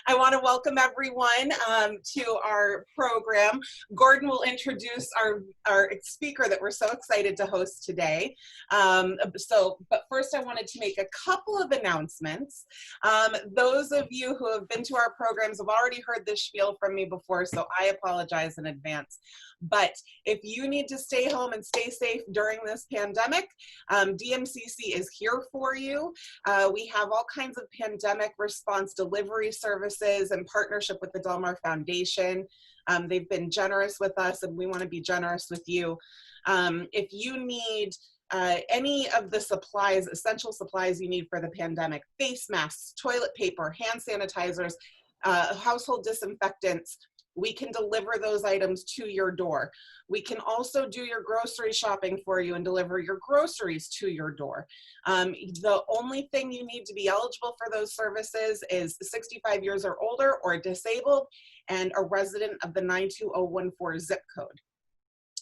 I want to welcome everyone to our program. Gordon will introduce our speaker that we're so excited to host today. But first I wanted to make a couple of announcements. Those of you who have been to our programs have already heard this spiel from me before, so I apologize in advance. But if you need to stay home and stay safe during this pandemic, DMCC is here for you. We have all kinds of pandemic response delivery services in partnership with the Del Mar Foundation. They've been generous with us, and we want to be generous with you. If you need any of the supplies, essential supplies you need for the pandemic, face masks, toilet paper, hand sanitizers, household disinfectants, we can deliver those items to your door. We can also do your grocery shopping for you and deliver your groceries to your door. The only thing you need to be eligible for those services is 65 years or older or disabled and a resident of the 92014 zip code.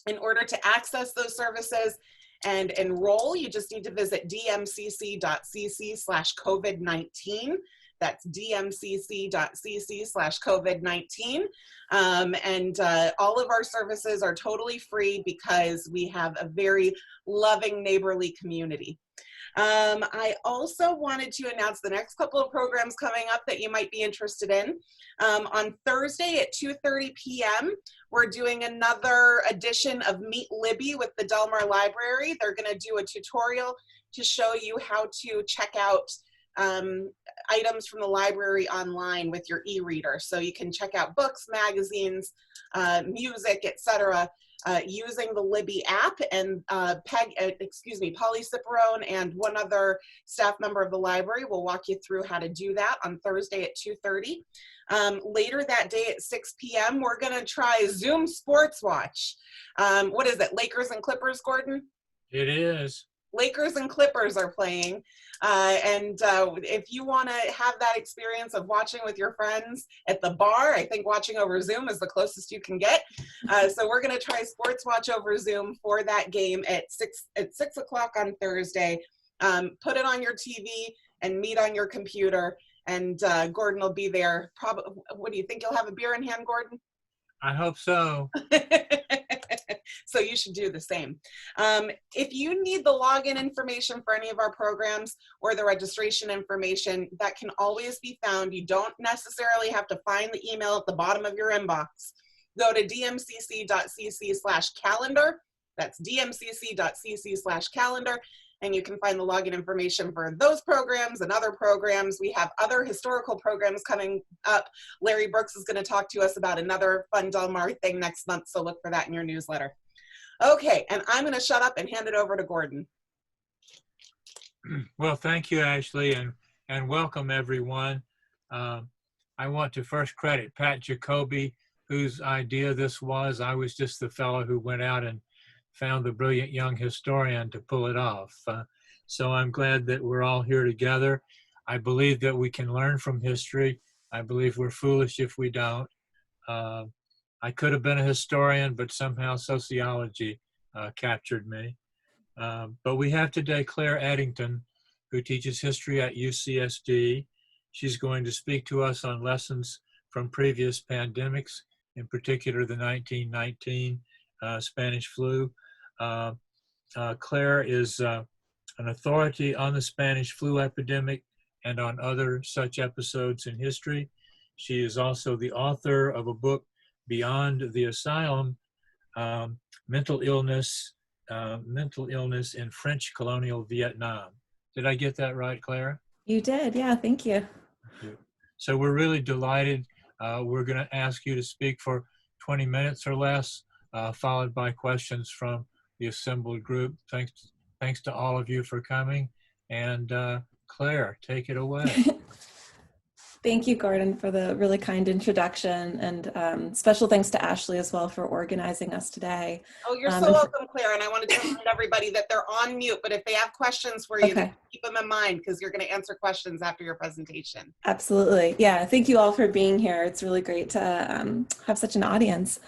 In order to access those services and enroll, you just need to visit dmcc.cc/COVID-19. That's dmcc.cc/COVID-19. All of our services are totally free because we have a very loving neighborly community. I also wanted to announce the next couple of programs coming up that you might be interested in. On Thursday at 2:30 p.m., we're doing another edition of Meet Libby with the Del Mar Library. They're going to do a tutorial to show you how to check out items from the library online with your e-reader. So you can check out books, magazines, music, etc. Using the Libby app, and Polly Ciperone and one other staff member of the library will walk you through how to do that on Thursday at 2:30. Later that day at 6 p.m., we're going to try Zoom Sports Watch. What is it, Lakers and Clippers, Gordon? It is. Lakers and Clippers are playing. If you want to have that experience of watching with your friends at the bar, I think watching over Zoom is the closest you can get. So we're going to try Sports Watch over Zoom for that game at 6 o'clock on Thursday. Put it on your TV and meet on your computer, and Gordon will be there. What do you think? You'll have a beer in hand, Gordon? I hope so. So you should do the same. If you need the login information for any of our programs or the registration information, that can always be found. You don't necessarily have to find the email at the bottom of your inbox. Go to dmcc.cc/calendar. That's dmcc.cc/calendar. And you can find the login information for those programs and other programs. We have other historical programs coming up. Larry Brooks is going to talk to us about another fun Del Mar thing next month, so look for that in your newsletter. Okay, and I'm going to shut up and hand it over to Gordon. Well, thank you, Ashley, and welcome, everyone. I want to first credit Pat Jacoby, whose idea this was. I was just the fellow who went out and found the brilliant young historian to pull it off. So I'm glad that we're all here together. I believe that we can learn from history. I believe we're foolish if we don't. I could have been a historian, but somehow sociology captured me. But we have today Claire Edington, who teaches history at UCSD. She's going to speak to us on lessons from previous pandemics, in particular the 1919 Spanish flu. Claire is an authority on the Spanish flu epidemic and on other such episodes in history. She is also the author of a book, Beyond the Asylum, Mental Illness in French Colonial Vietnam. Did I get that right, Claire? You did, yeah, thank you. Thank you. So we're really delighted. We're going to ask you to speak for 20 minutes or less, followed by questions from the assembled group. Thanks to all of you for coming. And Claire, take it away. Thank you, Gordon, for the really kind introduction, and special thanks to Ashley as well for organizing us today. Oh, you're so welcome, Claire. And I wanted to remind everybody that they're on mute, but if they have questions for you, okay, keep them in mind because you're going to answer questions after your presentation. Absolutely. Yeah, thank you all for being here. It's really great to have such an audience.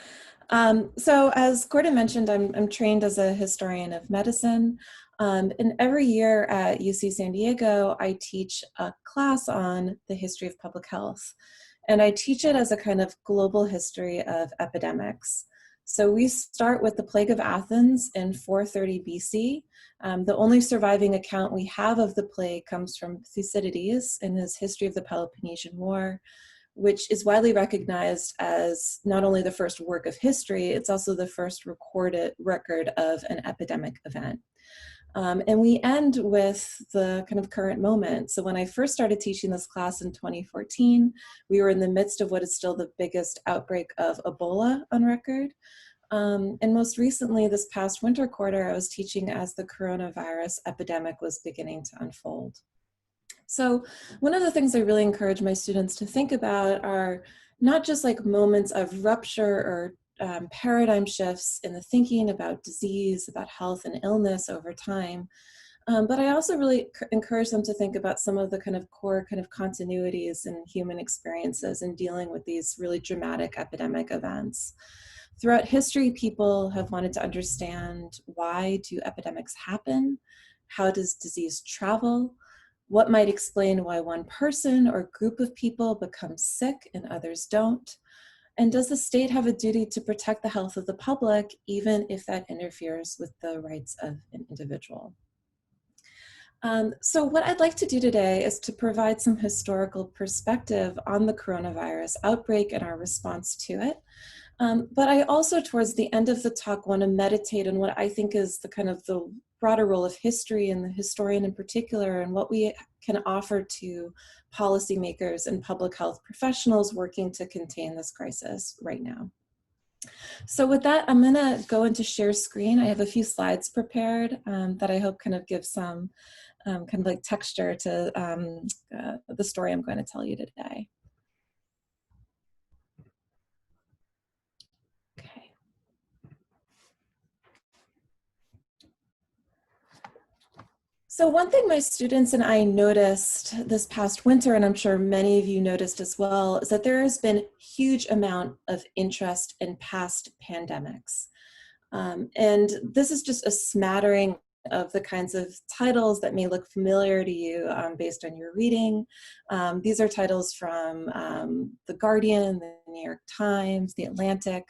So as Gordon mentioned, I'm trained as a historian of medicine. And every year at UC San Diego, I teach a class on the history of public health. And I teach it as a kind of global history of epidemics. So we start with the Plague of Athens in 430 BC. The only surviving account we have of the plague comes from Thucydides in his History of the Peloponnesian War, which is widely recognized as not only the first work of history, it's also the first recorded record of an epidemic event. And we end with the kind of current moment. So when I first started teaching this class in 2014, we were in the midst of what is still the biggest outbreak of Ebola on record. And most recently, this past winter quarter, I was teaching as the coronavirus epidemic was beginning to unfold. So one of the things I really encourage my students to think about are not just like moments of rupture or paradigm shifts in the thinking about disease, about health and illness over time, but I also really encourage them to think about some of the kind of core kind of continuities in human experiences in dealing with these really dramatic epidemic events. Throughout history, people have wanted to understand, why do epidemics happen? How does disease travel? What might explain why one person or group of people becomes sick and others don't? And does the state have a duty to protect the health of the public, even if that interferes with the rights of an individual? So what I'd like to do today is to provide some historical perspective on the coronavirus outbreak and our response to it. But I also, towards the end of the talk, want to meditate on what I think is the kind of the broader role of history and the historian in particular, and what we can offer to policymakers and public health professionals working to contain this crisis right now. So with that, I'm gonna go into share screen. I have a few slides prepared that I hope kind of give some kind of like texture to the story I'm going to tell you today. Okay. So one thing my students and I noticed this past winter, and I'm sure many of you noticed as well, is that there has been a huge amount of interest in past pandemics. And this is just a smattering of the kinds of titles that may look familiar to you based on your reading. These are titles from The Guardian, the New York Times, The Atlantic.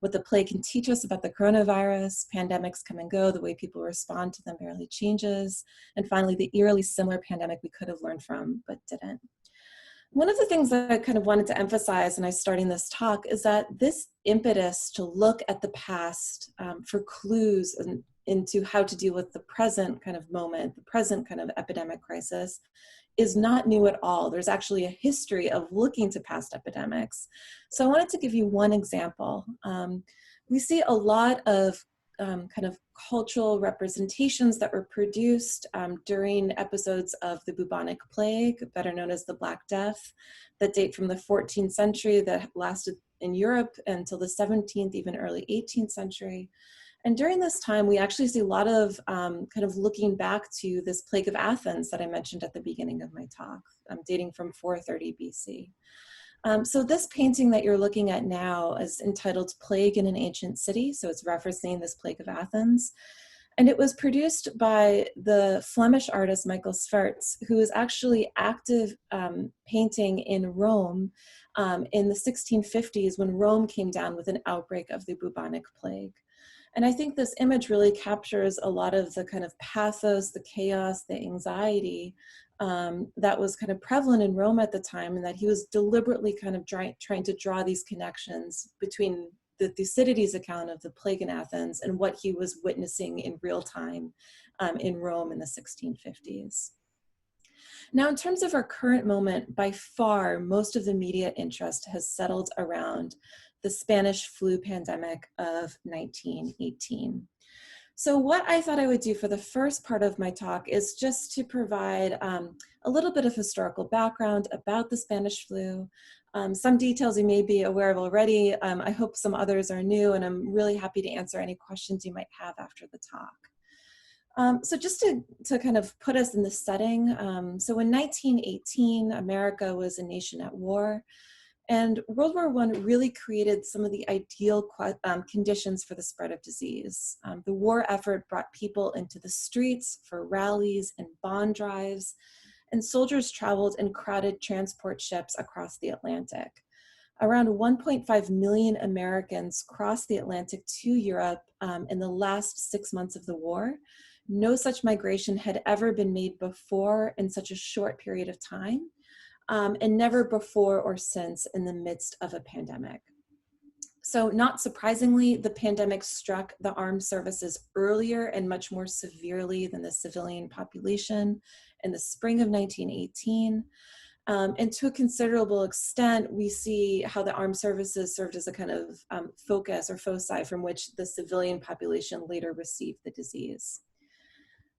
What the plague can teach us about the coronavirus, pandemics come and go, the way people respond to them barely changes. And finally, the eerily similar pandemic we could have learned from, but didn't. One of the things that I kind of wanted to emphasize when I was starting this talk is that this impetus to look at the past for clues into how to deal with the present kind of moment, the present kind of epidemic crisis, is not new at all. There's actually a history of looking to past epidemics. So I wanted to give you one example. We see a lot of kind of cultural representations that were produced during episodes of the bubonic plague, better known as the Black Death, that date from the 14th century, that lasted in Europe until the 17th, even early 18th century. And during this time, we actually see a lot of kind of looking back to this Plague of Athens that I mentioned at the beginning of my talk, dating from 430 BC. So this painting that you're looking at now is entitled Plague in an Ancient City. So it's referencing this Plague of Athens. And it was produced by the Flemish artist Michael Sverts, who is actually active painting in Rome in the 1650s when Rome came down with an outbreak of the bubonic plague. And I think this image really captures a lot of the kind of pathos, the chaos, the anxiety that was kind of prevalent in Rome at the time, and that he was deliberately kind of trying to draw these connections between the Thucydides account of the plague in Athens and what he was witnessing in real time in Rome in the 1650s. Now, in terms of our current moment, by far, most of the media interest has settled around the Spanish flu pandemic of 1918. So what I thought I would do for the first part of my talk is just to provide a little bit of historical background about the Spanish flu. Some details you may be aware of already. I hope some others are new, and I'm really happy to answer any questions you might have after the talk. So just to kind of put us in the setting, so in 1918, America was a nation at war. And World War I really created some of the ideal conditions for the spread of disease. The war effort brought people into the streets for rallies and bond drives, and soldiers traveled in crowded transport ships across the Atlantic. Around 1.5 million Americans crossed the Atlantic to Europe in the last 6 months of the war. No such migration had ever been made before in such a short period of time, and never before or since in the midst of a pandemic. So not surprisingly, the pandemic struck the armed services earlier and much more severely than the civilian population in the spring of 1918. And to a considerable extent, we see how the armed services served as a kind of focus or foci from which the civilian population later received the disease.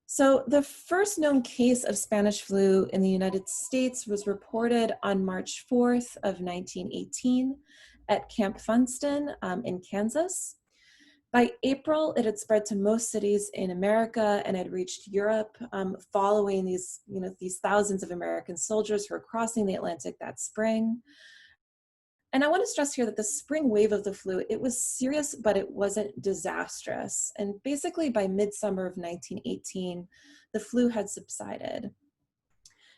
So the first known case of Spanish flu in the United States was reported on March 4th of 1918 at Camp Funston in Kansas. By April, it had spread to most cities in America and had reached Europe, following these thousands of American soldiers who were crossing the Atlantic that spring. And I want to stress here that the spring wave of the flu, it was serious, but it wasn't disastrous. And basically by midsummer of 1918, the flu had subsided.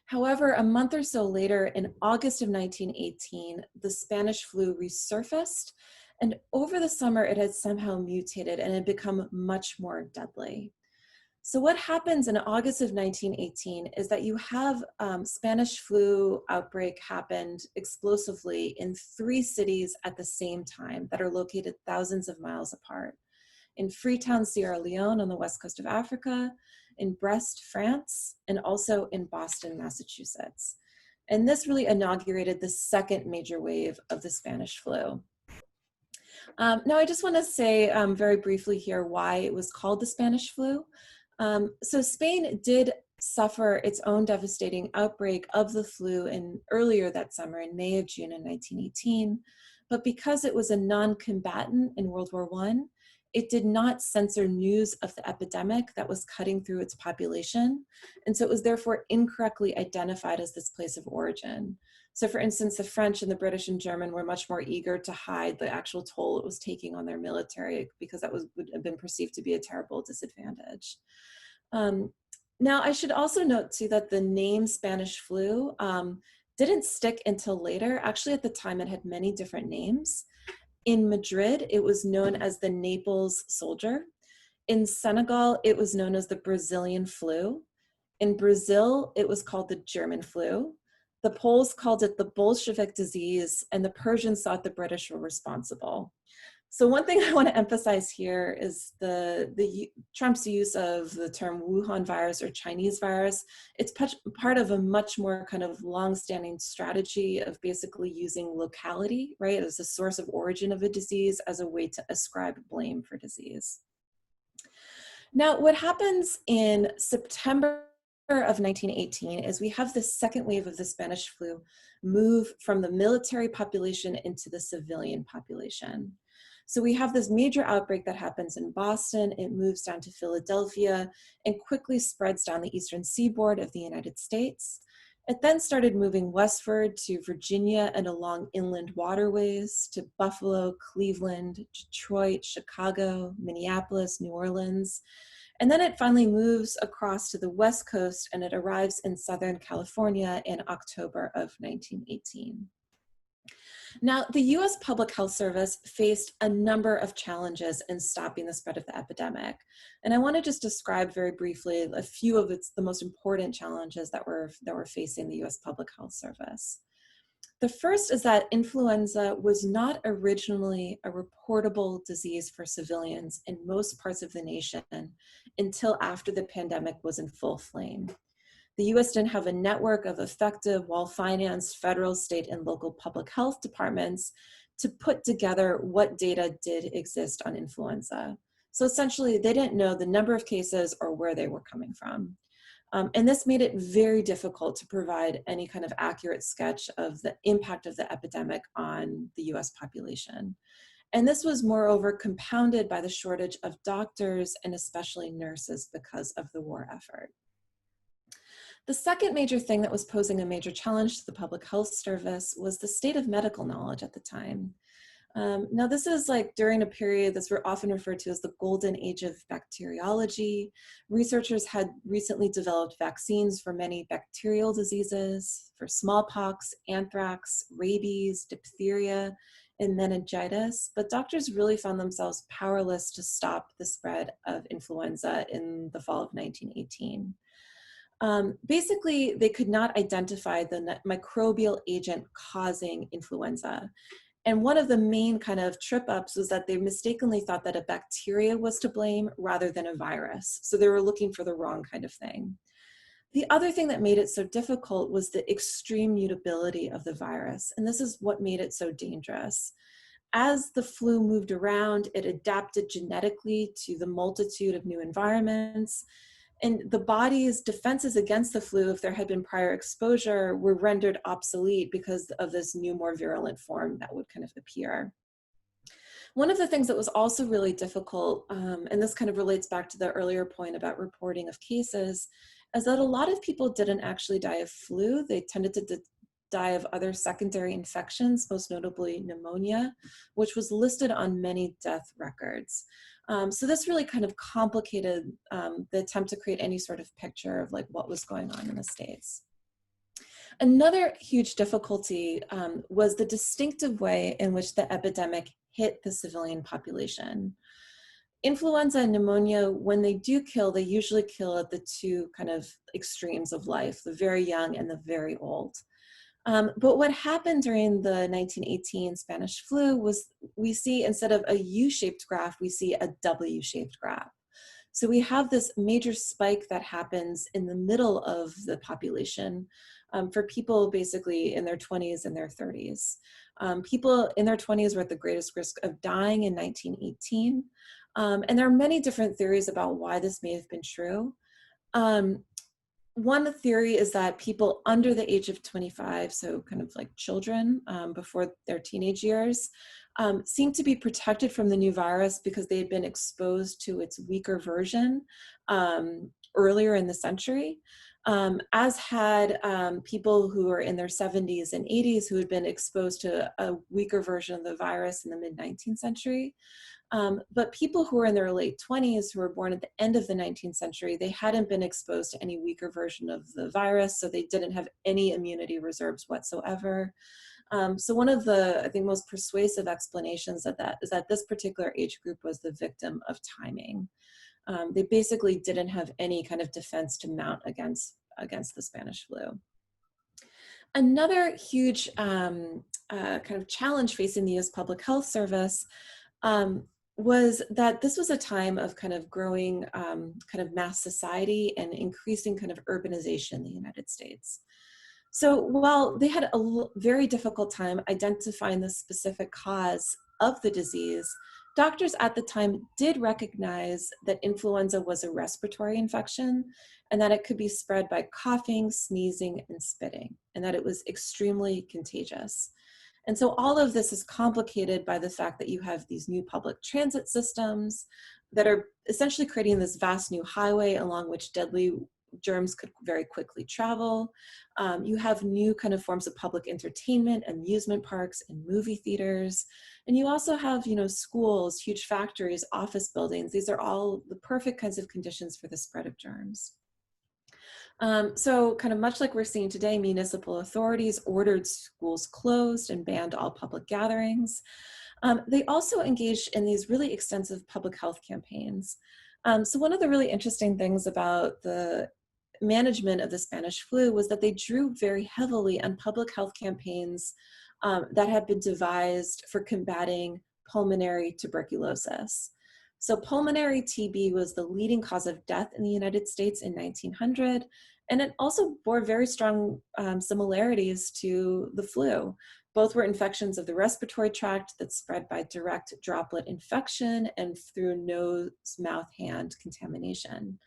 However, a month or so later, in August of 1918, the Spanish flu resurfaced, and over the summer it had somehow mutated and had become much more deadly. So what happens in August of 1918 is that you have Spanish flu outbreak happened explosively in 3 cities at the same time that are located thousands of miles apart. In Freetown, Sierra Leone on the west coast of Africa, in Brest, France, and also in Boston, Massachusetts. And this really inaugurated the second major wave of the Spanish flu. Now I just want to say very briefly here why it was called the Spanish flu. So Spain did suffer its own devastating outbreak of the flu earlier that summer in May or June in 1918, but because it was a non-combatant in World War I, it did not censor news of the epidemic that was cutting through its population, and so it was therefore incorrectly identified as this place of origin. So for instance, the French and the British and German were much more eager to hide the actual toll it was taking on their military because that would have been perceived to be a terrible disadvantage. Now, I should also note too that the name Spanish flu didn't stick until later. Actually, at the time, it had many different names. In Madrid, it was known as the Naples soldier. In Senegal, it was known as the Brazilian flu. In Brazil, it was called the German flu. The Poles called it the Bolshevik disease, and the Persians thought the British were responsible. So one thing I want to emphasize here is Trump's use of the term Wuhan virus or Chinese virus. It's part of a much more kind of long-standing strategy of basically using locality, right, as a source of origin of a disease as a way to ascribe blame for disease. Now, what happens in September of 1918 is we have the second wave of the Spanish flu move from the military population into the civilian population. So we have this major outbreak that happens in Boston, it moves down to Philadelphia, and quickly spreads down the eastern seaboard of the United States. It then started moving westward to Virginia and along inland waterways to Buffalo, Cleveland, Detroit, Chicago, Minneapolis, New Orleans. And then it finally moves across to the West Coast and it arrives in Southern California in October of 1918. Now, the US Public Health Service faced a number of challenges in stopping the spread of the epidemic. And I want to just describe very briefly a few of the most important challenges that were facing the US Public Health Service. The first is that influenza was not originally a reportable disease for civilians in most parts of the nation until after the pandemic was in full flame. The US didn't have a network of effective, well-financed federal, state, and local public health departments to put together what data did exist on influenza. So essentially, they didn't know the number of cases or where they were coming from. And this made it very difficult to provide any kind of accurate sketch of the impact of the epidemic on the US population. And this was moreover compounded by the shortage of doctors and especially nurses because of the war effort. The second major thing that was posing a major challenge to the Public Health Service was the state of medical knowledge at the time. Now, this is like during a period that's often referred to as the golden age of bacteriology. Researchers had recently developed vaccines for many bacterial diseases, for smallpox, anthrax, rabies, diphtheria, and meningitis, but doctors really found themselves powerless to stop the spread of influenza in the fall of 1918. Basically, they could not identify the microbial agent causing influenza. And one of the main kind of trip ups was that they mistakenly thought that a bacteria was to blame rather than a virus. So they were looking for the wrong kind of thing. The other thing that made it so difficult was the extreme mutability of the virus. And this is what made it so dangerous. As the flu moved around, it adapted genetically to the multitude of new environments. And the body's defenses against the flu, if there had been prior exposure, were rendered obsolete because of this new, more virulent form that would kind of appear. One of the things that was also really difficult, and this kind of relates back to the earlier point about reporting of cases, is that a lot of people didn't actually die of flu. They tended to die of other secondary infections, most notably pneumonia, which was listed on many death records. So this really kind of complicated the attempt to create any sort of picture of like what was going on in the States. Another huge difficulty was the distinctive way in which the epidemic hit the civilian population. Influenza and pneumonia, when they do kill, they usually kill at the two kind of extremes of life, the very young and the very old. But what happened during the 1918 Spanish flu was we see, instead of a U-shaped graph, we see a W-shaped graph. So we have this major spike that happens in the middle of the population for people basically in their 20s and their 30s. People in their 20s were at the greatest risk of dying in 1918. And there are many different theories about why this may have been true. One theory is that people under the age of 25, so kind of like children before their teenage years, seem to be protected from the new virus because they had been exposed to its weaker version earlier in the century, as had people who are in their 70s and 80s who had been exposed to a weaker version of the virus in the mid-19th century. But people who were in their late 20s, who were born at the end of the 19th century, they hadn't been exposed to any weaker version of the virus, so they didn't have any immunity reserves whatsoever. So one of the, I think, most persuasive explanations of that is that this particular age group was the victim of timing. They basically didn't have any kind of defense to mount against the Spanish flu. Another huge kind of challenge facing the U.S. Public Health Service was that this was a time of kind of growing kind of mass society and increasing kind of urbanization in the United States. So while they had a very difficult time identifying the specific cause of the disease, doctors at the time did recognize that influenza was a respiratory infection and that it could be spread by coughing, sneezing, and spitting, and that it was extremely contagious. And so all of this is complicated by the fact that you have these new public transit systems that are essentially creating this vast new highway along which deadly germs could very quickly travel. You have new kind of forms of public entertainment, amusement parks, and movie theaters. And you also have, schools, huge factories, office buildings. These are all the perfect kinds of conditions for the spread of germs. So kind of much like we're seeing today, municipal authorities ordered schools closed and banned all public gatherings. They also engaged in these really extensive public health campaigns. So one of the really interesting things about the management of the Spanish flu was that they drew very heavily on public health campaigns that had been devised for combating pulmonary tuberculosis. So pulmonary TB was the leading cause of death in the United States in 1900, and it also bore very strong similarities to the flu. Both were infections of the respiratory tract that spread by direct droplet infection and through nose, mouth, hand contamination.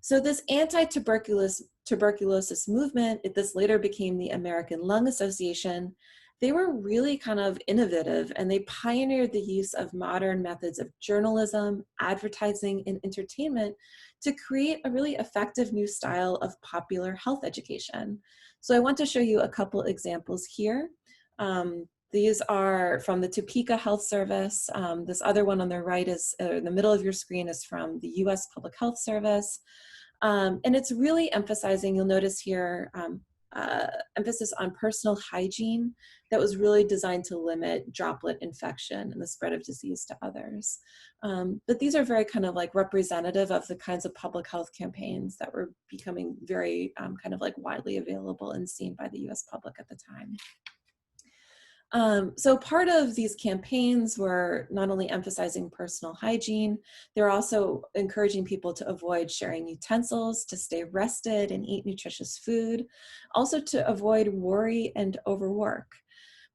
So this anti-tuberculosis movement, this later became the American Lung Association, they were really kind of innovative, and they pioneered the use of modern methods of journalism, advertising, and entertainment to create a really effective new style of popular health education. So I want to show you a couple examples here. These are from the Topeka Health Service. This other one on the right is, in the middle of your screen, is from the US Public Health Service. And it's really emphasizing, you'll notice here, emphasis on personal hygiene that was really designed to limit droplet infection and the spread of disease to others. But these are very kind of like representative of the kinds of public health campaigns that were becoming very kind of like widely available and seen by the US public at the time. So part of these campaigns were not only emphasizing personal hygiene, they're also encouraging people to avoid sharing utensils, to stay rested and eat nutritious food, also to avoid worry and overwork.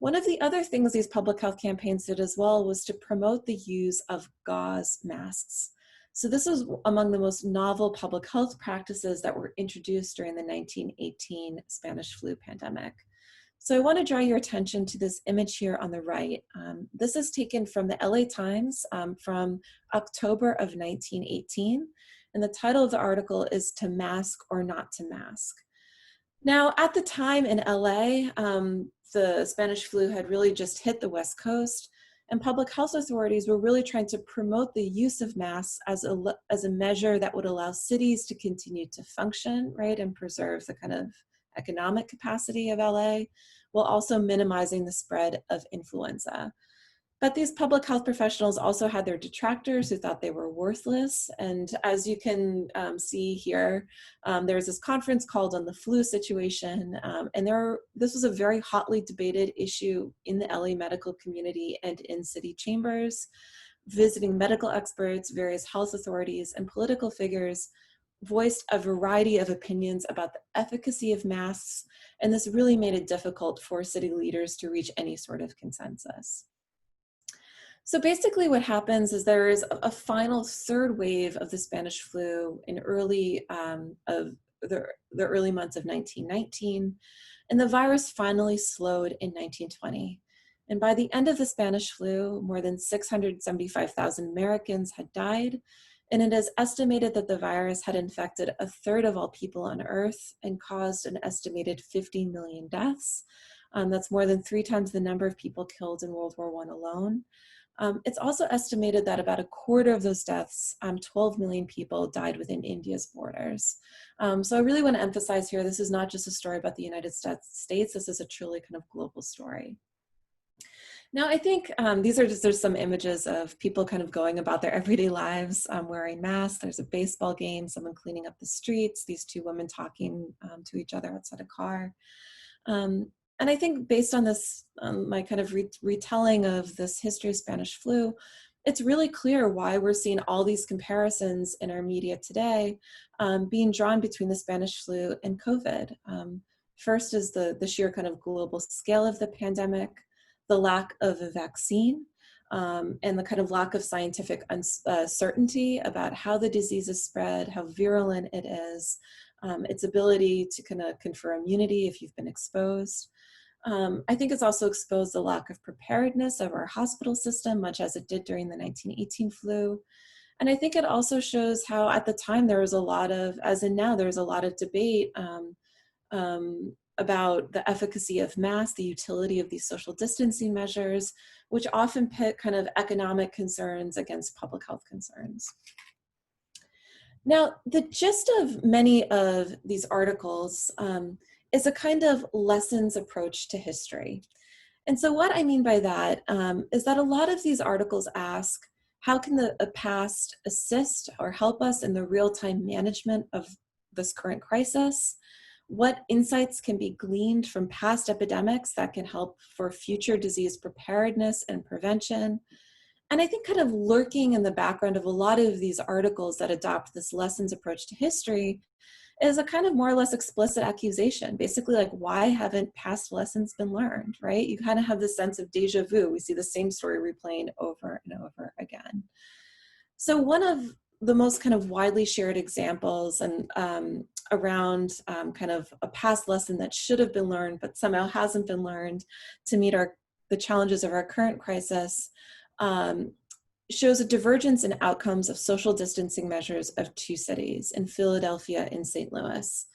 One of the other things these public health campaigns did as well was to promote the use of gauze masks. So this was among the most novel public health practices that were introduced during the 1918 Spanish flu pandemic. So I want to draw your attention to this image here on the right. This is taken from the LA Times from October of 1918. And the title of the article is "To Mask or Not to Mask." Now, at the time in LA, the Spanish flu had really just hit the West Coast, and public health authorities were really trying to promote the use of masks as a measure that would allow cities to continue to function, right, and preserve the kind of economic capacity of LA, while also minimizing the spread of influenza. But these public health professionals also had their detractors who thought they were worthless. And as you can see here, there was this conference called on the flu situation. This was a very hotly debated issue in the LA medical community and in city chambers. Visiting medical experts, various health authorities, and political figures voiced a variety of opinions about the efficacy of masks, and this really made it difficult for city leaders to reach any sort of consensus. So basically what happens is there is a final third wave of the Spanish flu in the early months of 1919, and the virus finally slowed in 1920. And by the end of the Spanish flu, more than 675,000 Americans had died, and it is estimated that the virus had infected a third of all people on Earth and caused an estimated 50 million deaths. That's more than 3 times the number of people killed in World War I alone. It's also estimated that about a quarter of those deaths, 12 million people, died within India's borders. So I really want to emphasize here, this is not just a story about the United States, this is a truly kind of global story. Now, I think there's some images of people kind of going about their everyday lives wearing masks. There's a baseball game, someone cleaning up the streets, these 2 women talking to each other outside a car. And I think based on this, my kind of retelling of this history of Spanish flu, it's really clear why we're seeing all these comparisons in our media today being drawn between the Spanish flu and COVID. First is the sheer kind of global scale of the pandemic, the lack of a vaccine, and the kind of lack of scientific certainty about how the disease is spread, how virulent it is, its ability to kind of confer immunity if you've been exposed. I think it's also exposed the lack of preparedness of our hospital system, much as it did during the 1918 flu. And I think it also shows how at the time there was a lot of, as in now, there's a lot of debate about the efficacy of masks, the utility of these social distancing measures, which often pit kind of economic concerns against public health concerns. Now, the gist of many of these articles is a kind of lessons approach to history. And so what I mean by that is that a lot of these articles ask, how can the past assist or help us in the real-time management of this current crisis? What insights can be gleaned from past epidemics that can help for future disease preparedness and prevention? And I think kind of lurking in the background of a lot of these articles that adopt this lessons approach to history is a kind of more or less explicit accusation, basically like, why haven't past lessons been learned, right? You kind of have this sense of deja vu. We see the same story replaying over and over again. So one of the most kind of widely shared examples and around kind of a past lesson that should have been learned but somehow hasn't been learned to meet the challenges of our current crisis, shows a divergence in outcomes of social distancing measures of two cities, in Philadelphia and St. Louis.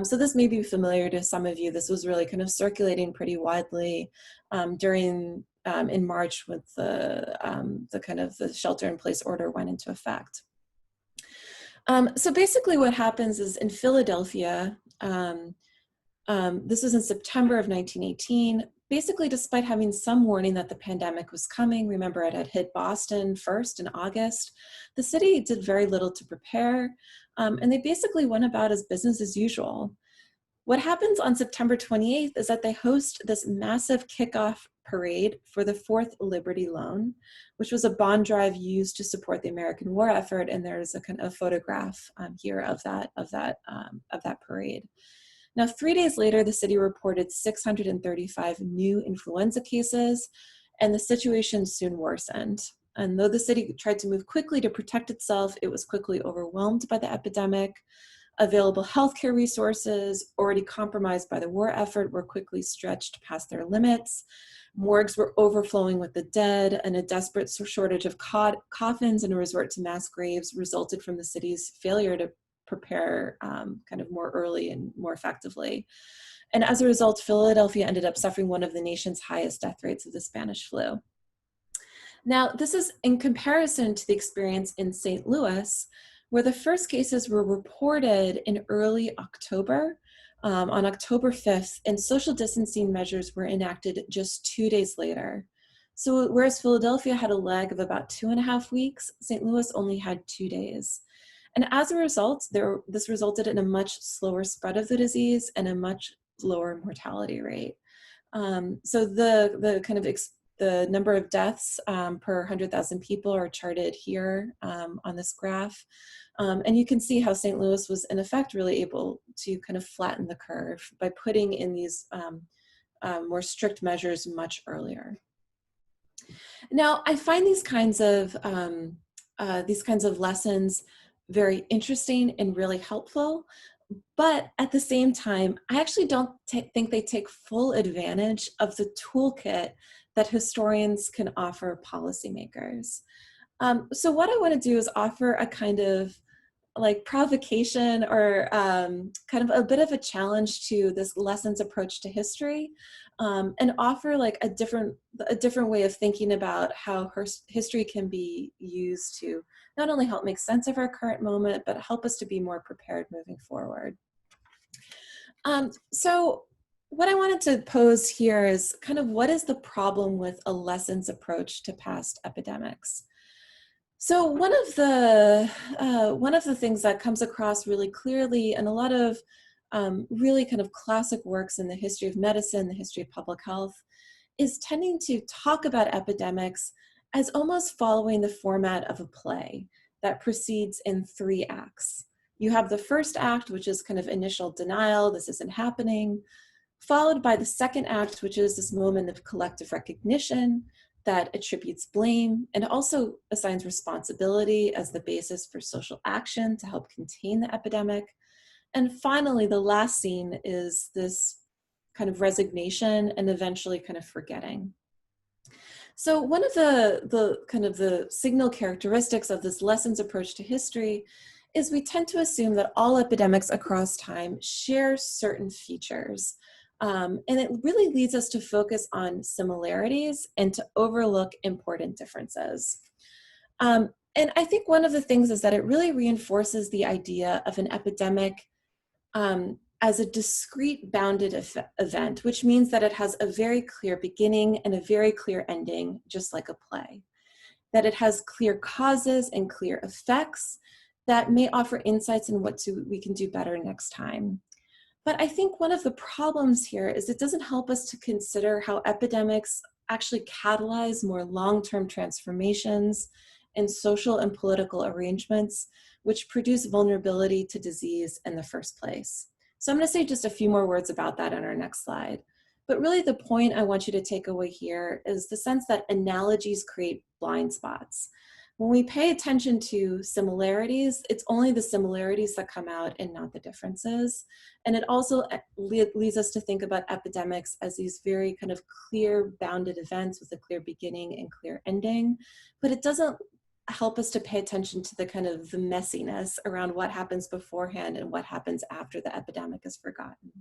So this may be familiar to some of you. This was really kind of circulating pretty widely in March with the kind of the shelter-in-place order went into effect. So basically what happens is in Philadelphia, this was in September of 1918, basically despite having some warning that the pandemic was coming, remember it had hit Boston first in August, the city did very little to prepare, and they basically went about as business as usual. What happens on September 28th is that they host this massive kickoff parade for the Fourth Liberty Loan, which was a bond drive used to support the American war effort, and there's a kind of photograph here of that parade. Now, 3 days later, the city reported 635 new influenza cases, and the situation soon worsened. And though the city tried to move quickly to protect itself, it was quickly overwhelmed by the epidemic. Available healthcare resources, already compromised by the war effort, were quickly stretched past their limits. Morgues were overflowing with the dead, and a desperate shortage of coffins and a resort to mass graves resulted from the city's failure to prepare kind of more early and more effectively. And as a result, Philadelphia ended up suffering one of the nation's highest death rates of the Spanish flu. Now, this is in comparison to the experience in St. Louis, where the first cases were reported in early October, on October 5th, and social distancing measures were enacted just 2 days later. So whereas Philadelphia had a lag of about 2.5 weeks, St. Louis only had 2 days. And as a result, this resulted in a much slower spread of the disease and a much lower mortality rate. So the number of deaths per 100,000 people are charted here on this graph. And you can see how St. Louis was in effect really able to kind of flatten the curve by putting in these more strict measures much earlier. Now, I find these kinds of lessons very interesting and really helpful, but at the same time, I actually don't think they take full advantage of the toolkit that historians can offer policymakers. So what I want to do is offer a kind of like provocation or kind of a bit of a challenge to this lessons approach to history, and offer like a different way of thinking about how history can be used to not only help make sense of our current moment, but help us to be more prepared moving forward. So what I wanted to pose here is kind of what is the problem with a lessons approach to past epidemics? So one of the things that comes across really clearly in a lot of really kind of classic works in the history of medicine, the history of public health, is tending to talk about epidemics as almost following the format of a play that proceeds in 3 acts. You have the first act, which is kind of initial denial, this isn't happening, followed by the second act, which is this moment of collective recognition that attributes blame and also assigns responsibility as the basis for social action to help contain the epidemic. And finally, the last scene is this kind of resignation and eventually kind of forgetting. So one of the kind of the signal characteristics of this lessons approach to history is we tend to assume that all epidemics across time share certain features. And it really leads us to focus on similarities and to overlook important differences. And I think one of the things is that it really reinforces the idea of an epidemic as a discrete bounded event, which means that it has a very clear beginning and a very clear ending, just like a play. That it has clear causes and clear effects that may offer insights in what we can do better next time. But I think one of the problems here is it doesn't help us to consider how epidemics actually catalyze more long-term transformations in social and political arrangements, which produce vulnerability to disease in the first place. So I'm going to say just a few more words about that on our next slide. But really the point I want you to take away here is the sense that analogies create blind spots. When we pay attention to similarities, it's only the similarities that come out and not the differences. And it also leads us to think about epidemics as these very kind of clear bounded events with a clear beginning and clear ending. But it doesn't help us to pay attention to the kind of the messiness around what happens beforehand and what happens after the epidemic is forgotten.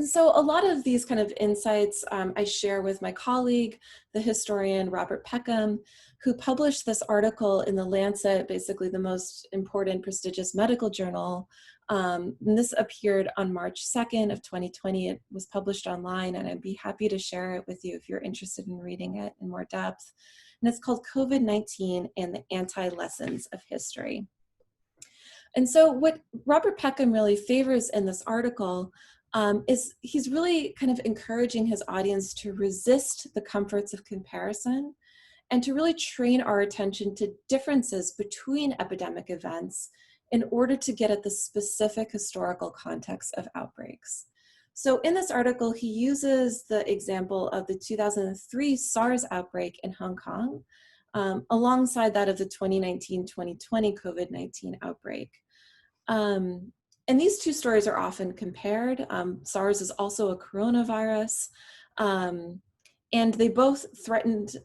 So a lot of these kind of insights I share with my colleague, the historian Robert Peckham, who published this article in The Lancet, basically the most important prestigious medical journal. And this appeared on March 2nd of 2020. It was published online, and I'd be happy to share it with you if you're interested in reading it in more depth. And it's called COVID-19 and the Anti-Lessons of History. And so what Robert Peckham really favors in this article is he's really kind of encouraging his audience to resist the comforts of comparison and to really train our attention to differences between epidemic events in order to get at the specific historical context of outbreaks. So in this article, he uses the example of the 2003 SARS outbreak in Hong Kong, alongside that of the 2019-2020 COVID-19 outbreak. And these two stories are often compared. SARS is also a coronavirus, and they both threatened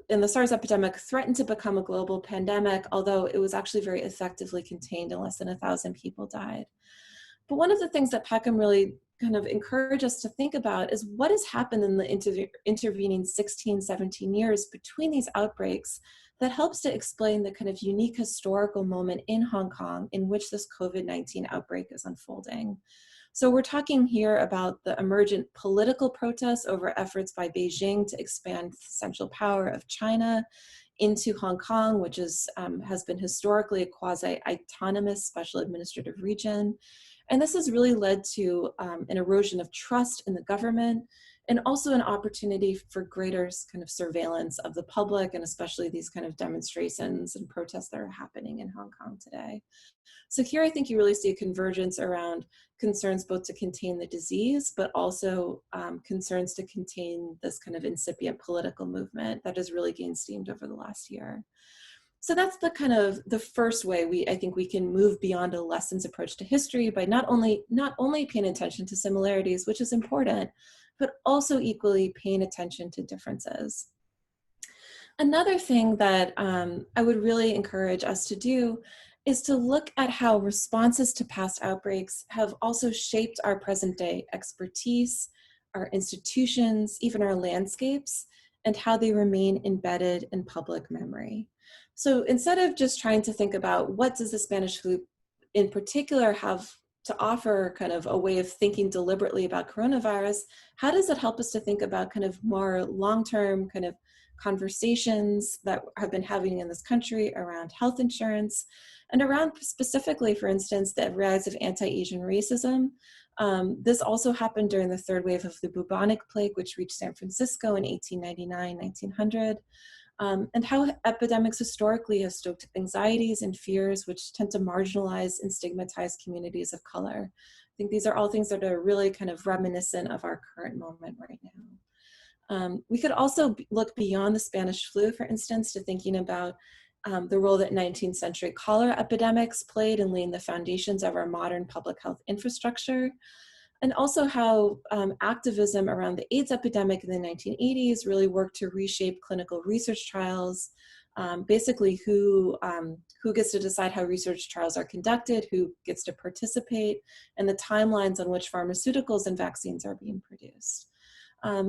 in the SARS epidemic, threatened to become a global pandemic, although it was actually very effectively contained and less than 1,000 people died. But one of the things that Peckham really kind of encouraged us to think about is what has happened in the intervening 16, 17 years between these outbreaks that helps to explain the kind of unique historical moment in Hong Kong in which this COVID-19 outbreak is unfolding. So we're talking here about the emergent political protests over efforts by Beijing to expand the central power of China into Hong Kong, which is, has been historically a quasi-autonomous special administrative region. And this has really led to an erosion of trust in the government, and also an opportunity for greater kind of surveillance of the public, and especially these kind of demonstrations and protests that are happening in Hong Kong today. So here I think you really see a convergence around concerns both to contain the disease, but also concerns to contain this kind of incipient political movement that has really gained steam over the last year. So that's the kind of the first way I think we can move beyond a lessons approach to history by not only paying attention to similarities, which is important, but also equally paying attention to differences. Another thing that I would really encourage us to do is to look at how responses to past outbreaks have also shaped our present day expertise, our institutions, even our landscapes, and how they remain embedded in public memory. So instead of just trying to think about what does the Spanish flu in particular have to offer kind of a way of thinking deliberately about coronavirus, how does it help us to think about kind of more long-term kind of conversations that have been having in this country around health insurance and around specifically, for instance, the rise of anti-Asian racism. This also happened during the third wave of the bubonic plague, which reached San Francisco in 1899, 1900. And how epidemics historically have stoked anxieties and fears which tend to marginalize and stigmatize communities of color. I think these are all things that are really kind of reminiscent of our current moment right now. We could also look beyond the Spanish flu, for instance, to thinking about the role that 19th century cholera epidemics played in laying the foundations of our modern public health infrastructure. And also how activism around the AIDS epidemic in the 1980s really worked to reshape clinical research trials, basically who gets to decide how research trials are conducted, who gets to participate, and the timelines on which pharmaceuticals and vaccines are being produced.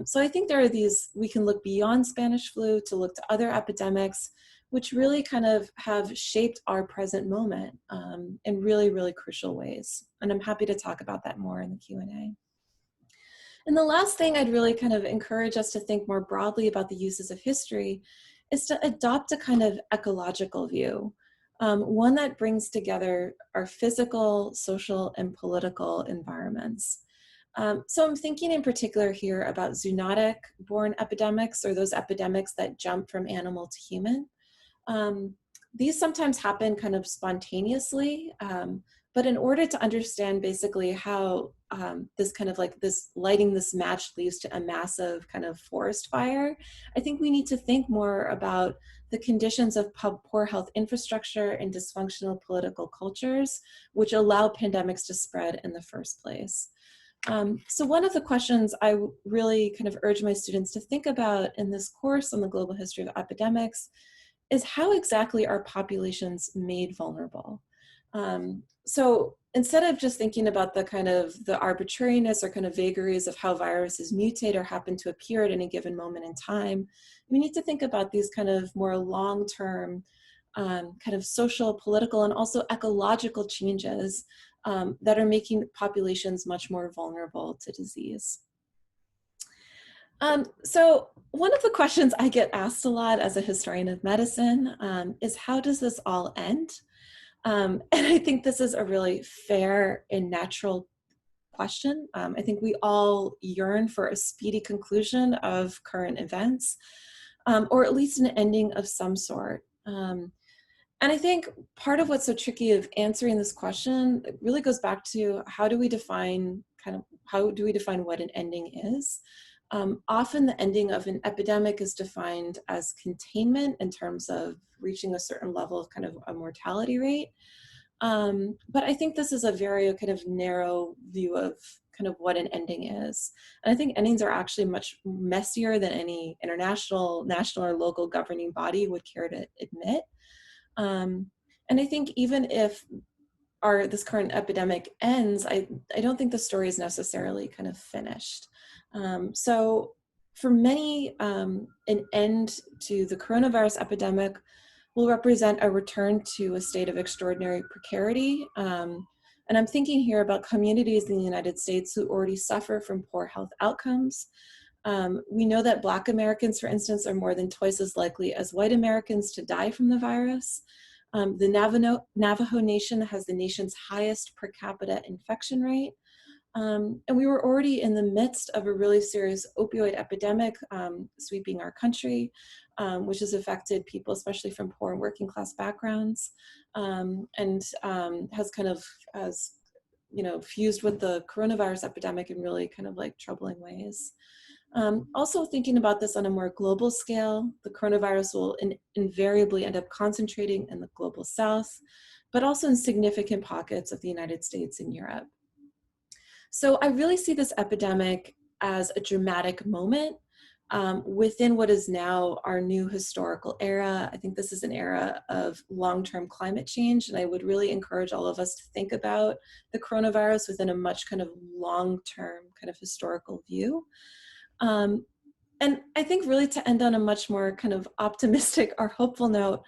So I think there are these, we can look beyond Spanish flu to look to other epidemics, which really kind of have shaped our present moment in really, really crucial ways. And I'm happy to talk about that more in the Q&A. And the last thing I'd really kind of encourage us to think more broadly about the uses of history is to adopt a kind of ecological view, one that brings together our physical, social, and political environments. So I'm thinking in particular here about zoonotic-borne epidemics, or those epidemics that jump from animal to human. These sometimes happen kind of spontaneously, But in order to understand basically how this kind of like this lighting this match leads to a massive kind of forest fire, I think we need to think more about the conditions of poor health infrastructure and dysfunctional political cultures, which allow pandemics to spread in the first place. So one of the questions I really kind of urge my students to think about in this course on the global history of epidemics is how exactly are populations made vulnerable? So instead of just thinking about the kind of the arbitrariness or kind of vagaries of how viruses mutate or happen to appear at any given moment in time, we need to think about these kind of more long-term kind of social, political, and also ecological changes that are making populations much more vulnerable to disease. So one of the questions I get asked a lot as a historian of medicine is how does this all end? And I think this is a really fair and natural question. I think we all yearn for a speedy conclusion of current events, or at least an ending of some sort. And I think part of what's so tricky of answering this question really goes back to how do we define what an ending is? Often the ending of an epidemic is defined as containment in terms of reaching a certain level of kind of a mortality rate. But I think this is a very kind of narrow view of kind of what an ending is. And I think endings are actually much messier than any international, national, or local governing body would care to admit. And I think even if this current epidemic ends, I don't think the story is necessarily kind of finished. So for many, an end to the coronavirus epidemic will represent a return to a state of extraordinary precarity. And I'm thinking here about communities in the United States who already suffer from poor health outcomes. We know that Black Americans, for instance, are more than twice as likely as white Americans to die from the virus. The Navajo Nation has the nation's highest per capita infection rate. And we were already in the midst of a really serious opioid epidemic sweeping our country, which has affected people, especially from poor and working class backgrounds, and has fused with the coronavirus epidemic in really kind of like troubling ways. Also thinking about this on a more global scale, the coronavirus will invariably end up concentrating in the global south, but also in significant pockets of the United States and Europe. So I really see this epidemic as a dramatic moment within what is now our new historical era. I think this is an era of long-term climate change, and I would really encourage all of us to think about the coronavirus within a much kind of long-term kind of historical view. And I think really to end on a much more kind of optimistic or hopeful note,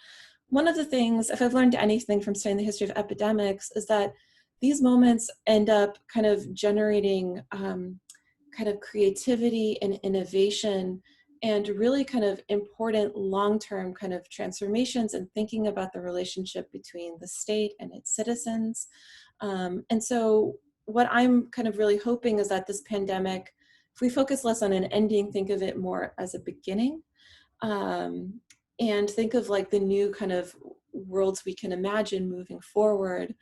one of the things, if I've learned anything from studying the history of epidemics, is that these moments end up kind of generating kind of creativity and innovation and really kind of important long-term kind of transformations and thinking about the relationship between the state and its citizens. And so what I'm kind of really hoping is that this pandemic, if we focus less on an ending, think of it more as a beginning, and think of like the new kind of worlds we can imagine moving forward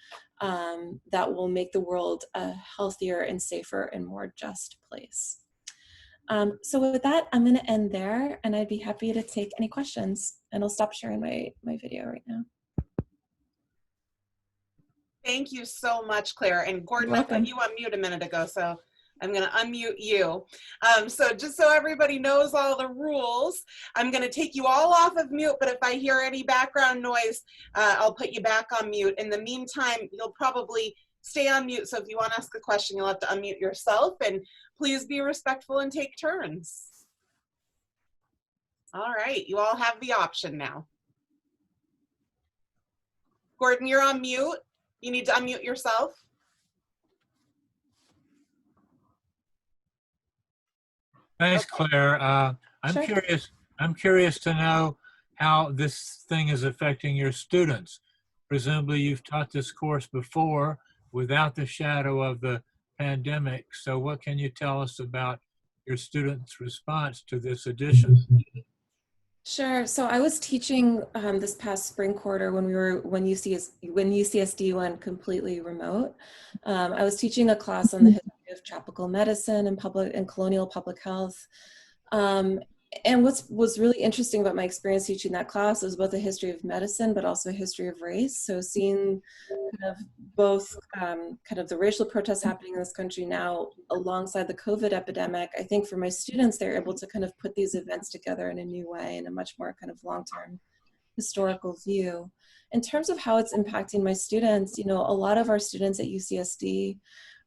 that will make the world a healthier and safer and more just place. So with that, I'm going to end there, and I'd be happy to take any questions, and I'll stop sharing my video right now. Thank you so much, Claire. And Gordon, I put you on mute a minute ago, so I'm going to unmute you. So just so everybody knows all the rules, I'm going to take you all off of mute, but if I hear any background noise, I'll put you back on mute. In the meantime, you'll probably stay on mute, so if you want to ask a question, you'll have to unmute yourself, and please be respectful and take turns. All right, you all have the option now. Gordon, you're on mute. You need to unmute yourself. Thanks, Claire. I'm Sure. I'm curious to know how this thing is affecting your students. Presumably you've taught this course before without the shadow of the pandemic. So what can you tell us about your students' response to this edition? Sure. So I was teaching this past spring quarter when UCSD went completely remote. I was teaching a class on the history of tropical medicine and colonial public health. Um, and what was really interesting about my experience teaching that class was both a history of medicine, but also a history of race. So seeing kind of both kind of the racial protests happening in this country now alongside the COVID epidemic, I think for my students, they're able to kind of put these events together in a new way, in a much more kind of long-term historical view. In terms of how it's impacting my students, you know, a lot of our students at UCSD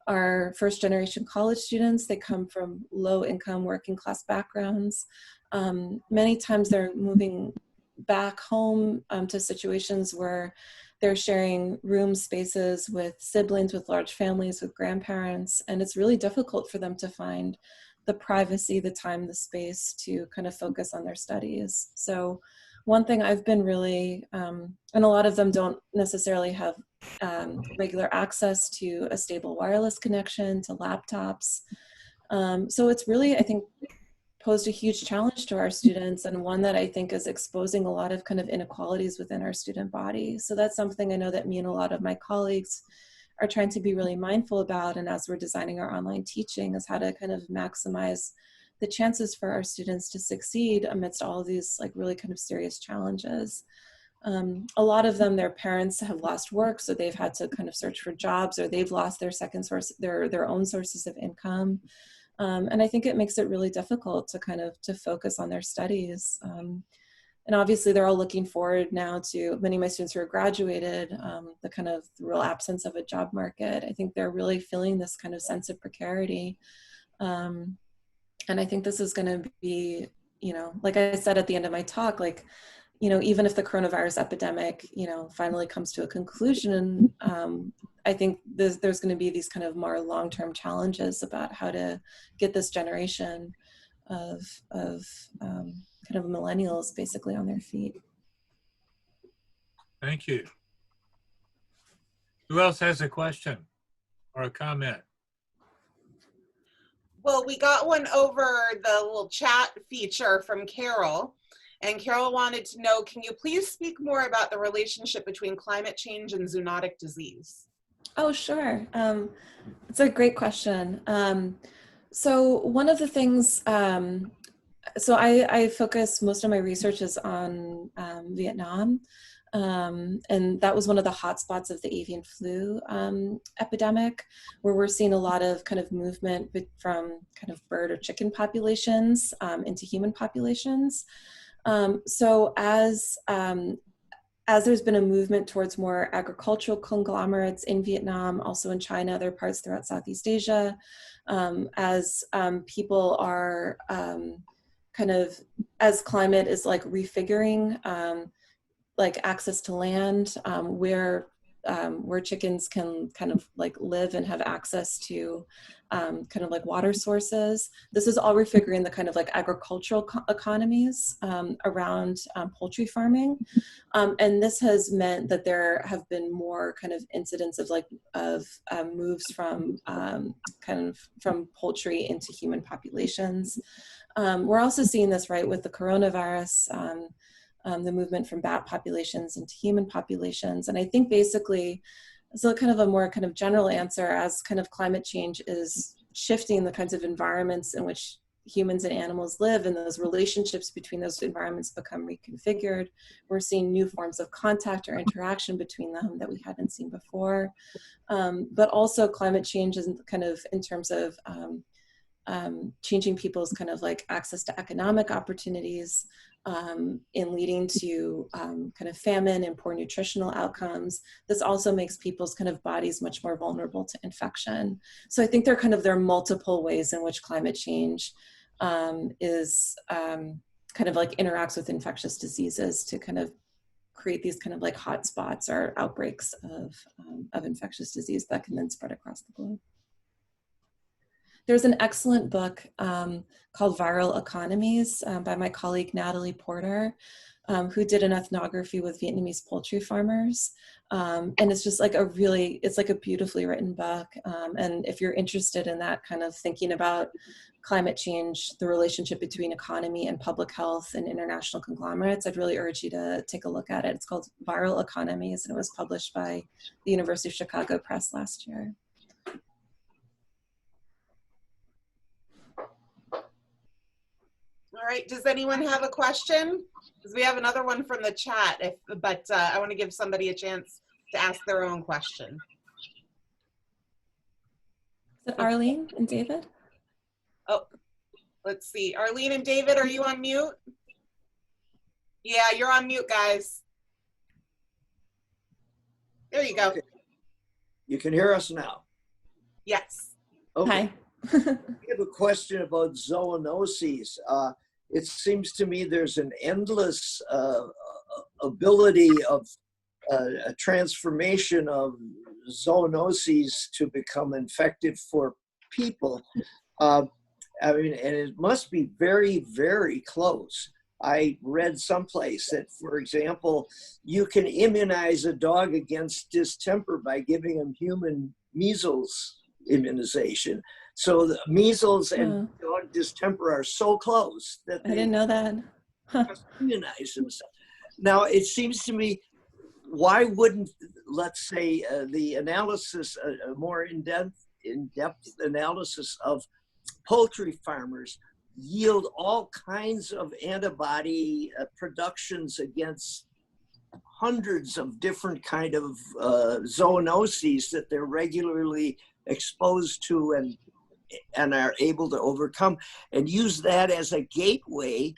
are first generation college students. They come from low income working class backgrounds. Many times they're moving back home to situations where they're sharing room spaces with siblings, with large families, with grandparents, and it's really difficult for them to find the privacy, the time, the space to kind of focus on their studies. So one thing I've been really, and a lot of them don't necessarily have regular access to a stable wireless connection, to laptops. So it's really, I think, posed a huge challenge to our students, and one that I think is exposing a lot of kind of inequalities within our student body. So that's something I know that me and a lot of my colleagues are trying to be really mindful about, and as we're designing our online teaching, is how to kind of maximize the chances for our students to succeed amidst all of these like really kind of serious challenges. A lot of them, their parents have lost work, so they've had to kind of search for jobs, or they've lost their second source, their own sources of income. And I think it makes it really difficult to kind of to focus on their studies. And obviously they're all looking forward now to, many of my students who are graduated, the kind of real absence of a job market. I think they're really feeling this kind of sense of precarity. And I think this is going to be, you know, like I said at the end of my talk, like, you know, even if the coronavirus epidemic, you know, finally comes to a conclusion, I think there's going to be these kind of more long-term challenges about how to get this generation of kind of millennials basically on their feet. Thank you. Who else has a question or a comment? Well, we got one over the little chat feature from Carol. And Carol wanted to know, can you please speak more about the relationship between climate change and zoonotic disease? Oh, sure. It's a great question. So one of the things, so I focus most of my research is on Vietnam. And that was one of the hotspots of the avian flu epidemic, where we're seeing a lot of kind of movement from kind of bird or chicken populations into human populations. So as there's been a movement towards more agricultural conglomerates in Vietnam, also in China, other parts throughout Southeast Asia, as people are kind of, as climate is like refiguring like access to land, where chickens can kind of like live and have access to kind of like water sources. This is all refiguring the kind of like agricultural economies around poultry farming. And this has meant that there have been more kind of incidents of like moves from kind of from poultry into human populations. We're also seeing this right with the coronavirus, the movement from bat populations into human populations. And I think basically, so kind of a more kind of general answer, as kind of climate change is shifting the kinds of environments in which humans and animals live, and those relationships between those environments become reconfigured, we're seeing new forms of contact or interaction between them that we hadn't seen before. But also climate change is kind of in terms of changing people's kind of like access to economic opportunities, in leading to kind of famine and poor nutritional outcomes. This also makes people's kind of bodies much more vulnerable to infection. So I think there are multiple ways in which climate change is kind of like interacts with infectious diseases to kind of create these kind of like hotspots or outbreaks of infectious disease that can then spread across the globe. There's an excellent book called Viral Economies by my colleague Natalie Porter, who did an ethnography with Vietnamese poultry farmers. And it's just like it's like a beautifully written book. And if you're interested in that kind of thinking about climate change, the relationship between economy and public health and international conglomerates, I'd really urge you to take a look at it. It's called Viral Economies, and it was published by the University of Chicago Press last year. All right, does anyone have a question? Because we have another one from the chat, but I want to give somebody a chance to ask their own question. Is it Arlene and David? Oh, let's see. Arlene and David, are you on mute? Yeah, you're on mute, guys. There you go. Okay. You can hear us now. Yes. Okay. Hi. I have a question about zoonoses. It seems to me there's an endless ability of a transformation of zoonoses to become infective for people. I mean, and it must be very, very close. I read someplace that, for example, you can immunize a dog against distemper by giving him human measles immunization. So the measles and dog distemper are so close that I didn't know that. Huh. immunize themselves. Now, it seems to me, why wouldn't, let's say, the analysis, a more in-depth analysis of poultry farmers yield all kinds of antibody productions against hundreds of different kind of zoonoses that they're regularly exposed to and are able to overcome, and use that as a gateway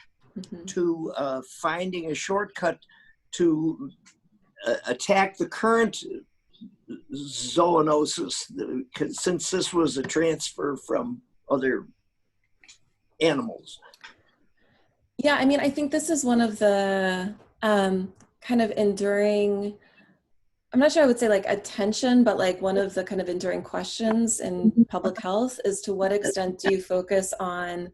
to finding a shortcut to attack the current zoonosis, since this was a transfer from other animals. Yeah, I mean, I think this is one of the kind of enduring, I'm not sure I would say like attention, but like one of the kind of enduring questions in public health is to what extent do you focus on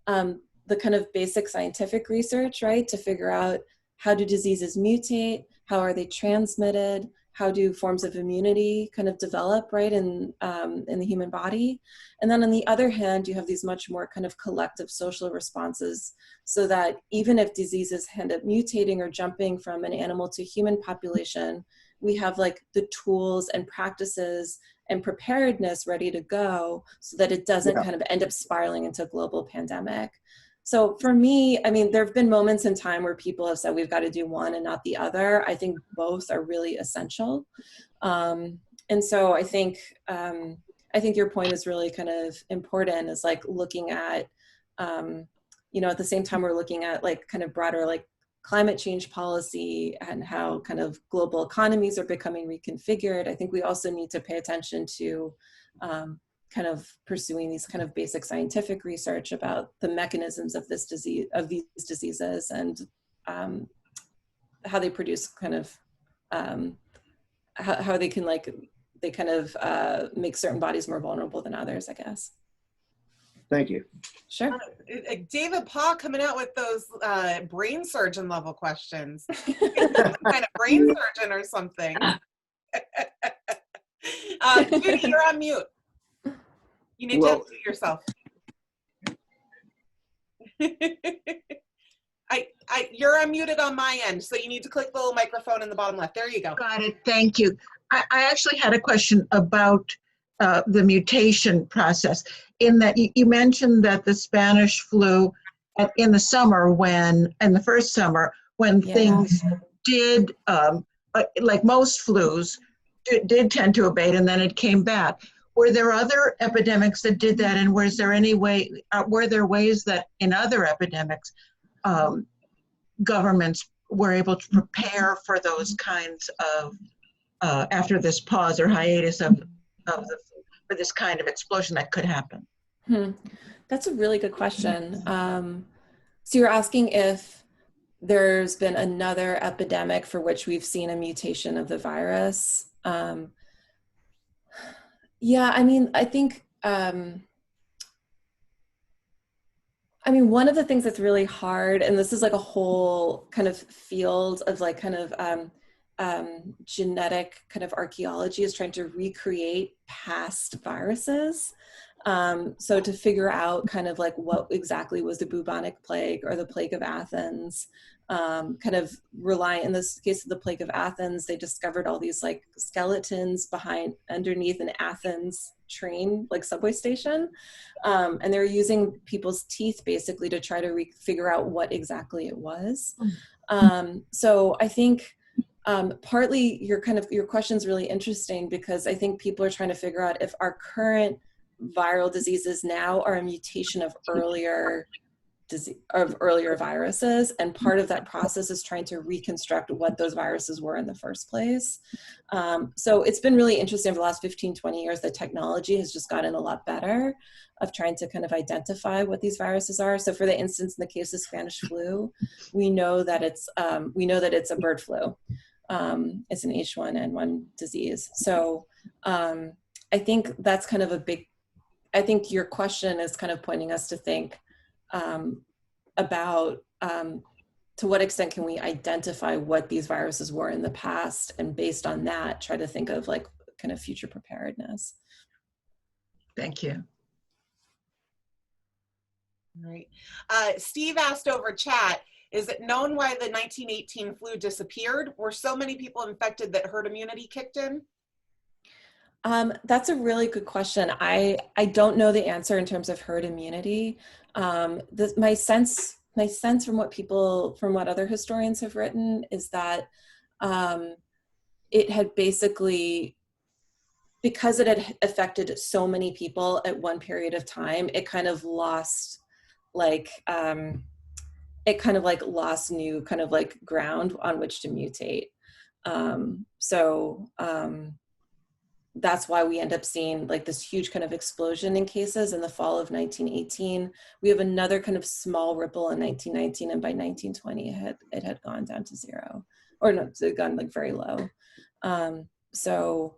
the kind of basic scientific research, right? To figure out how do diseases mutate, how are they transmitted, how do forms of immunity kind of develop, right, in the human body? And then on the other hand, you have these much more kind of collective social responses, so that even if diseases end up mutating or jumping from an animal to human population, we have like the tools and practices and preparedness ready to go so that it doesn't kind of end up spiraling into a global pandemic. So for me, I mean, there have been moments in time where people have said we've got to do one and not the other. I think both are really essential. And so I think your point is really kind of important, is like looking at, you know, at the same time we're looking at like kind of broader like climate change policy and how kind of global economies are becoming reconfigured. I think we also need to pay attention to kind of pursuing these kind of basic scientific research about the mechanisms of this disease, of these diseases, and how they produce kind of how they can like they kind of make certain bodies more vulnerable than others, I guess. Thank you. Sure. David Paul coming out with those brain surgeon level questions. Some kind of brain surgeon or something. Judy, you're on mute. You need to unmute yourself. You're unmuted on my end, so you need to click the little microphone in the bottom left. There you go. Got it. Thank you. I actually had a question about the mutation process, in that you mentioned that the Spanish flu in the summer, in the first summer, when things did, like most flus, did tend to abate, and then it came back. Were there other epidemics that did that, and was there any way, were there ways that in other epidemics, governments were able to prepare for those kinds of, after this pause or hiatus for this kind of explosion that could happen? That's a really good question. So you're asking if there's been another epidemic for which we've seen a mutation of the virus. Yeah, I mean, I think I mean, one of the things that's really hard, and this is like a whole kind of field of like kind of genetic kind of archaeology, is trying to recreate past viruses. So to figure out kind of like what exactly was the bubonic plague or the plague of Athens, kind of rely, in this case of the plague of Athens, they discovered all these like skeletons underneath an Athens train, like subway station. And they were using people's teeth basically to try to figure out what exactly it was. So I think partly your question is really interesting, because I think people are trying to figure out if our current viral diseases now are a mutation of earlier viruses, and part of that process is trying to reconstruct what those viruses were in the first place. So it's been really interesting over the last 15-20 years. The technology has just gotten a lot better of trying to kind of identify what these viruses are. So for the instance, in the case of Spanish flu, we know that it's a bird flu. It's an H1N1 disease. So I think that's kind of I think your question is kind of pointing us to think about to what extent can we identify what these viruses were in the past, and based on that, try to think of like kind of future preparedness. Thank you. All right. Steve asked over chat, is it known why the 1918 flu disappeared? Were so many people infected that herd immunity kicked in? That's a really good question. I don't know the answer in terms of herd immunity. My sense from what other historians have written is that it had basically, because it had affected so many people at one period of time, it kind of lost new kind of like ground on which to mutate. That's why we end up seeing like this huge kind of explosion in cases in the fall of 1918. We have another kind of small ripple in 1919, and by 1920 it had gone down to zero, or no, it had gone like very low. So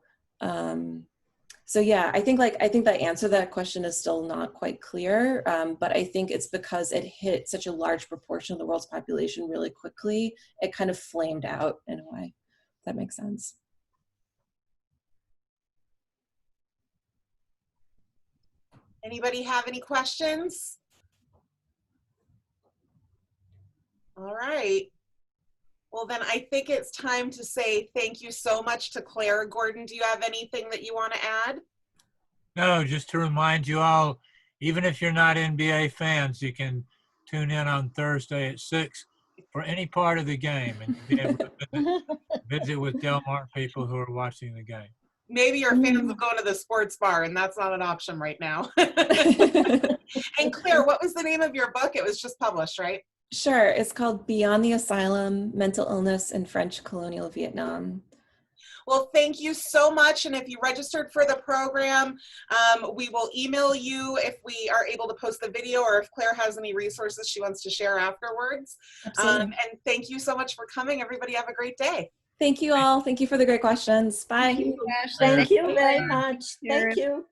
yeah, I think the answer to that question is still not quite clear, but I think it's because it hit such a large proportion of the world's population really quickly. It kind of flamed out in a way. If that makes sense. Anybody have any questions? All right. Well, then I think it's time to say thank you so much to Claire. Gordon, do you have anything that you want to add? No, just to remind you all, even if you're not NBA fans, you can tune in on Thursday at 6 for any part of the game, and you'll be able to visit with Del Mar people who are watching the game. Maybe you're fans of going to the sports bar, and that's not an option right now. And Claire, what was the name of your book? It was just published, right? Sure. It's called Beyond the Asylum, Mental Illness in French Colonial Vietnam. Well, thank you so much. And if you registered for the program, we will email you if we are able to post the video, or if Claire has any resources she wants to share afterwards. And thank you so much for coming. Everybody have a great day. Thank you all. Thank you for the great questions. Bye. Thank you very much. Thank you.